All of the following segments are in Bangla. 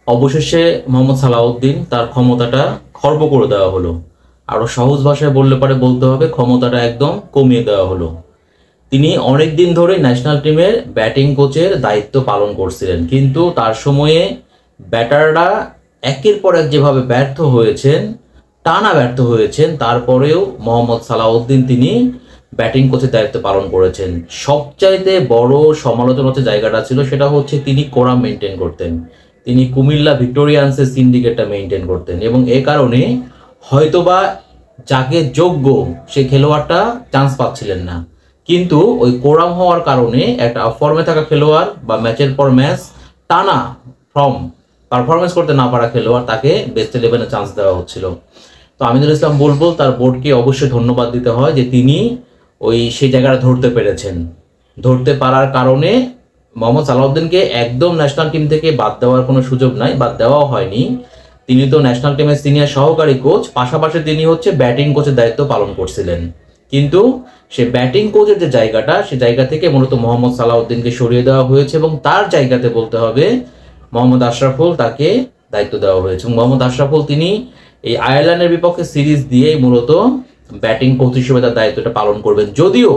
অবশেষে মোহাম্মদ সালাউদ্দিন তার ক্ষমতাটা খর্ব করে দেওয়া হলো। আরো সহজ ভাষায় বললে পারে বলতে হবে ক্ষমতাটা একদম কমিয়ে দেওয়া হলো। তিনি অনেক দিন ধরে ন্যাশনাল টিমের ব্যাটিং কোচের দায়িত্ব পালন করছিলেন, কিন্তু তার সময়ে ব্যাটাররা একের পর এক যেভাবে ব্যর্থ হয়েছেন, টানা ব্যর্থ হয়েছেন, তারপরেও মোহাম্মদ সালাউদ্দিন তিনি ব্যাটিং কোচের দায়িত্ব পালন করেছেন। সবচাইতে বড় সমালোচনার যে জায়গাটা ছিল সেটা হচ্ছে তিনি কোরাম মেনটেন করতেন। তিনি কুমিল্লা ভিক্টোরিয়ান্সের সিন্ডিকেটটা মেনটেন করতেন এবং এ কারণে হয়তোবা যাকে যোগ্য সেই খেলোয়াড়টা চান্স পাচ্ছিলেন না। কিন্তু ওই কোরাম হওয়ার কারণে একটা ফর্মে থাকা খেলোয়াড় বা ম্যাচের পর ম্যাচ টানা ফর্ম পারফরমেন্স করতে না পারা খেলোয়াড় তাকে বেস্ট ইলেভেনে চান্স দেওয়া হচ্ছিল। তো আমিনুল ইসলাম বুলবুল তার বোর্ডকে অবশ্যই ধন্যবাদ দিতে হয় যে তিনি সেই জায়গাটা ধরতে পেরেছেন। ধরতে পারার কারণে মোহাম্মদ সালাউদ্দিনকে একদম ন্যাশনাল টিম থেকে বাদ দেওয়ার কোনো সুযোগ নাই, বাদ দেওয়াও হয়নি। তিনি তো ন্যাশনাল টিমের সিনিয়র সহকারী কোচ, পাশাপাশি তিনি হচ্ছে ব্যাটিং কোচের দায়িত্ব পালন করছিলেন। কিন্তু সে ব্যাটিং কোচের যে জায়গাটা, সে জায়গা থেকে মূলত মোহাম্মদ সালাউদ্দিনকে সরিয়ে দেওয়া হয়েছে এবং তার জায়গাতে বলতে হবে মোহাম্মদ আশরাফুল তাকে দায়িত্ব দেওয়া হয়েছে। এবং মোহাম্মদ আশরাফুল তিনি এই আয়ারল্যান্ডের বিপক্ষে সিরিজ দিয়েই মূলত ব্যাটিং কোচ হিসেবে তার দায়িত্বটা পালন করবেন। যদিও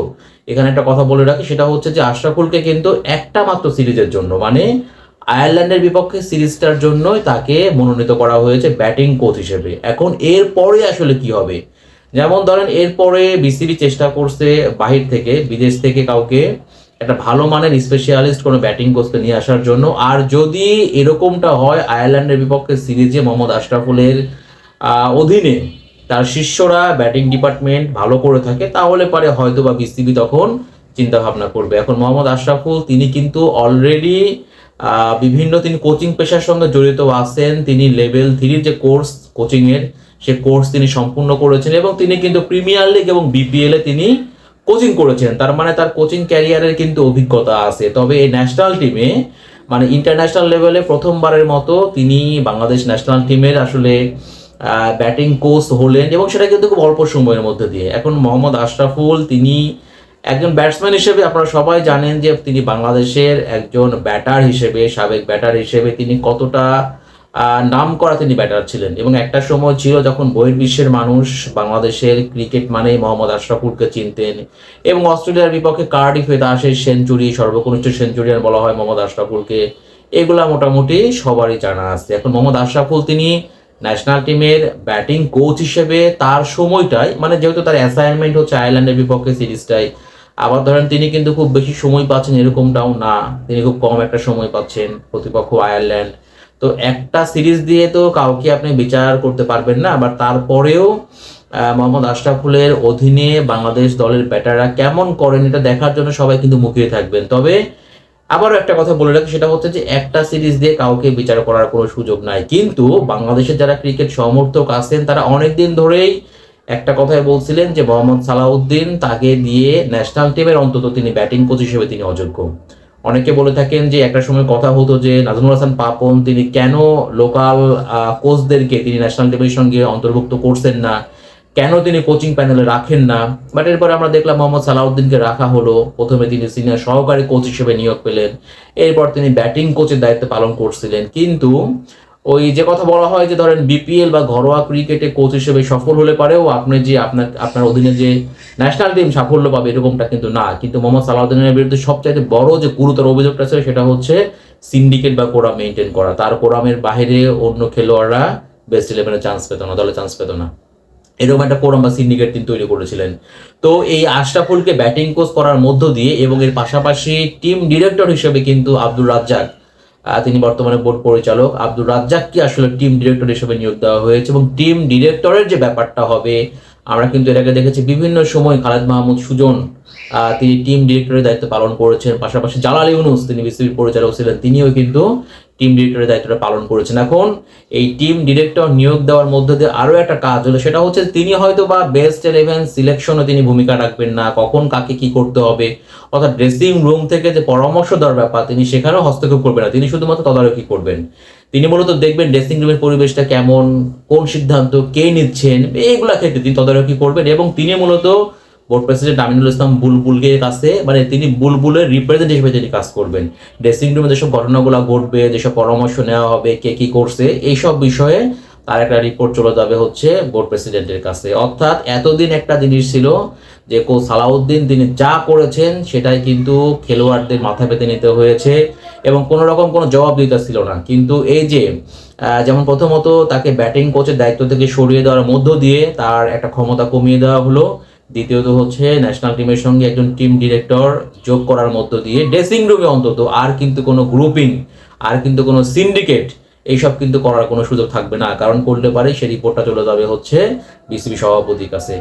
এখানে একটা কথা বলে রাখি, সেটা হচ্ছে যে আশরাফুলকে কিন্তু একটা মাত্র সিরিজের জন্য, মানে আয়ারল্যান্ডের বিপক্ষে সিরিজটার জন্যই তাকে মনোনীত করা হয়েছে ব্যাটিং কোচ হিসেবে। এখন এর পরে আসলে কি হবে, যেমন ধরেন এরপরে বিসিবি চেষ্টা করছে বাহির থেকে, বিদেশ থেকে কাউকে একটা ভালো মানের স্পেশালিস্ট কোনো ব্যাটিং কোচকে নিয়ে আসার জন্য। আর যদি এরকমটা হয় আয়ারল্যান্ডের বিপক্ষে সিরিজে মোহাম্মদ আশরাফুলের অধীনে তার শিষ্যরা ব্যাটিং ডিপার্টমেন্ট ভালো করে থাকে, তাহলে পরে হয়তো বা বিসিবি তখন চিন্তা ভাবনা করবে। এখন মোহাম্মদ আশরাফুল তিনি কিন্তু অলরেডি বিভিন্ন তিনি কোচিং পেশার সঙ্গে জড়িত আছেন। তিনি লেভেল 3 যে কোর্স কোচিংয়ের, সে কোর্স তিনি সম্পূর্ণ করেছেন এবং তিনি কিন্তু প্রিমিয়ার লিগ এবং বিপিএল এ তিনি কোচিং করেছেন। তার মানে তার কোচিং ক্যারিয়ারের কিন্তু অভিজ্ঞতা আছে। তবে এই ন্যাশনাল টিমে মানে ইন্টারন্যাশনাল লেভেলে প্রথমবারের মতো তিনি বাংলাদেশ ন্যাশনাল টিমের আসলে ব্যাটিং কোচ হলেন এবং সেটা কিন্তু খুব অল্প সময়ের মধ্যে দিয়ে। এখন মোহাম্মদ আশরাফুল তিনি একজন ব্যাটসম্যান হিসেবে আপনারা সবাই জানেন যে তিনি বাংলাদেশের একজন ব্যাটার হিসেবে, সাবেক ব্যাটার হিসেবে তিনি কতটা নাম করা তিনি ব্যাটার ছিলেন। এবং একটা সময় ছিল যখন বহির্বিশ্বের মানুষ বাংলাদেশের ক্রিকেট মানেই মোহাম্মদ আশরাফুলকে চিনতেন এবং অস্ট্রেলিয়ার বিপক্ষে কার্ডিফে তার সেই সেঞ্চুরি, সর্বকনিষ্ঠ সেঞ্চুরিয়ান বলা হয় মোহাম্মদ আশরাফুলকে, এগুলা মোটামুটি সবারই জানা আছে। এখন মোহাম্মদ আশরাফুল তিনি ন্যাশনাল টিমের ব্যাটিং কোচ হিসেবে তার সময়টাই, মানে যেহেতু তার অ্যাসাইনমেন্ট হচ্ছে আয়ারল্যান্ডের বিপক্ষে সিরিজটাই, আবার ধরেন তিনি কিন্তু খুব বেশি সময় পাচ্ছেন এরকমটাও না, তিনি খুব কম একটা সময় পাচ্ছেন, প্রতিপক্ষ আয়ারল্যান্ড। তো একটা সিরিজ দিয়ে তো কাউকে আপনি বিচার করতে পারবেন না। আবার তারপরেও মোহাম্মদ আশরাফুলের অধীনে বাংলাদেশ দলের ব্যাটাররা কেমন করেন এটা দেখার জন্য সবাই কিন্তু মুখিয়ে থাকবেন। তবে আবারও একটা কথা বলে রাখি, সেটা হচ্ছে যে একটা সিরিজ দিয়ে কাউকে বিচার করার কোনো সুযোগ নাই। কিন্তু বাংলাদেশের যারা ক্রিকেট সমর্থক আছেন তারা অনেকদিন ধরেই একটা কথাই বলছিলেন যে মোহাম্মদ সালাউদ্দিন তাকে দিয়ে ন্যাশনাল টিমের অন্তত তিনি ব্যাটিং কোচ হিসেবে তিনি অযোগ্য। অনেকে বলে থাকেন যে একটা সময় কথা হতো যে নাজমুল হাসান পাপন তিনি কেন লোকাল কোচদেরকে তিনি ন্যাশনাল টিমের সঙ্গে অন্তর্ভুক্ত করছেন না, কেন তিনি কোচিং প্যানেলে রাখেন না। বাট এরপরে আমরা দেখলাম মোহাম্মদ সালাউদ্দিনকে রাখা হলো। প্রথমে তিনি সিনিয়র সহকারী কোচ হিসেবে নিয়োগ পেলেন, এরপর তিনি ব্যাটিং কোচের দায়িত্ব পালন করছিলেন। কিন্তু ওই যে কথা বলা হয় যে ধরেন বিপিএল বা ঘরোয়া ক্রিকেটে কোচ হিসেবে সফল হলে পারেও আপনি যে আপনার অধীনে যে ন্যাশনাল টিম সাফল্য পাবে এরকমটা কিন্তু না। কিন্তু মোহাম্মদ সালাউদ্দিনের বিরুদ্ধে সবচাইতে বড় যে গুরুতর অভিযোগটা ছিল সেটা হচ্ছে সিন্ডিকেট বা কোরাম মেনটেন করা। তার কোরামের বাইরে অন্য খেলোয়াড়রা বেস্ট ইলেভেনে চান্স পেত না, দলে চান্স পেত না, এরকম একটা কোরাম বা সিন্ডিকেট তিনি তৈরি করেছিলেন। তো এই আশরাফুলকে ব্যাটিং কোচ করার মধ্য দিয়ে এবং এর পাশাপাশি টিম ডিরেক্টর হিসেবে কিন্তু আব্দুর রাজ্জাক, তিনি বর্তমানে বোর্ড পরিচালক, আব্দুর রাজ্জাককে আসলে টিম ডিরেক্টর হিসেবে নিয়োগ দেওয়া হয়েছে। এবং টিম ডিরেক্টরের যে ব্যাপারটা হবে, আমরা কিন্তু এর আগে দেখেছি বিভিন্ন সময় খালেদ মাহমুদ সুজন তিনি টিম ডিরেক্টরের দায়িত্ব পালন করেছেন, পাশাপাশি জালাল ইউনুস তিনি বিসিবির পরিচালক ছিলেন, তিনিও কিন্তু টিম ডিরেক্টরের দায়িত্বটা পালন করেছেন। এখন এই টিম ডিরেক্টর নিয়োগ দেওয়ার মধ্যে দিয়ে আরও একটা কাজ হলো, সেটা হচ্ছে তিনি হয়তো বা বেস্ট 11 সিলেকশনে তিনি ভূমিকা রাখবেন না, কখন কাকে কি করতে হবে, অর্থাৎ ড্রেসিং রুম থেকে যে পরামর্শ দেওয়ার ব্যাপার তিনি সেখানেও হস্তক্ষেপ করবেন না, তিনি শুধুমাত্র তদারকি করবেন। তিনি মূলত দেখবেন ড্রেসিং রুমের পরিবেশটা কেমন, কোন সিদ্ধান্ত কে নিচ্ছেন, এইগুলা ক্ষেত্রে তিনি তদারকি করবেন এবং তিনি মূলত বোর্ড প্রেসিডেন্ট আমিনুল ইসলাম বুলবুলকে কাছে, মানে তিনি বুলবুলের রিপ্রেজেন্ট হিসেবে তিনি কাজ করবেন। ড্রেসিং রুমে যেসব ঘটনাগুলো ঘটবে, যেসব পরামর্শ নেওয়া হবে, কে কি করছে, এইসব বিষয়ে তার একটা রিপোর্ট চলে যাবে হচ্ছে বোর্ড প্রেসিডেন্টের কাছে। অর্থাৎ এতদিন একটা জিনিস ছিল যে কোচ সালাউদ্দিন তিনি যা করেছেন সেটাই কিন্তু খেলোয়াড়দের মাথা পেতে নিতে হয়েছে এবং কোনো রকম কোনো জবাবদিহিতা ছিল না। কিন্তু এই যে যেমন প্রথমত তাকে ব্যাটিং কোচের দায়িত্ব থেকে সরিয়ে দেওয়ার মধ্য দিয়ে তার একটা ক্ষমতা কমিয়ে দেওয়া হলো, দ্বিতীয়ত হচ্ছে ন্যাশনাল টিমের সঙ্গে একজন টিম ডিরেক্টর যোগ করার মধ্য দিয়ে ড্রেসিং রুমে অন্তত আর কিন্তু কোনো গ্রুপিং, আর কিন্তু কোনো সিন্ডিকেট এইসব কিন্তু করার কোনো সুযোগ থাকবে না, কারণ করলে পারে সে রিপোর্টটা চলে যাবে হচ্ছে বিসিবি সভাপতির কাছে।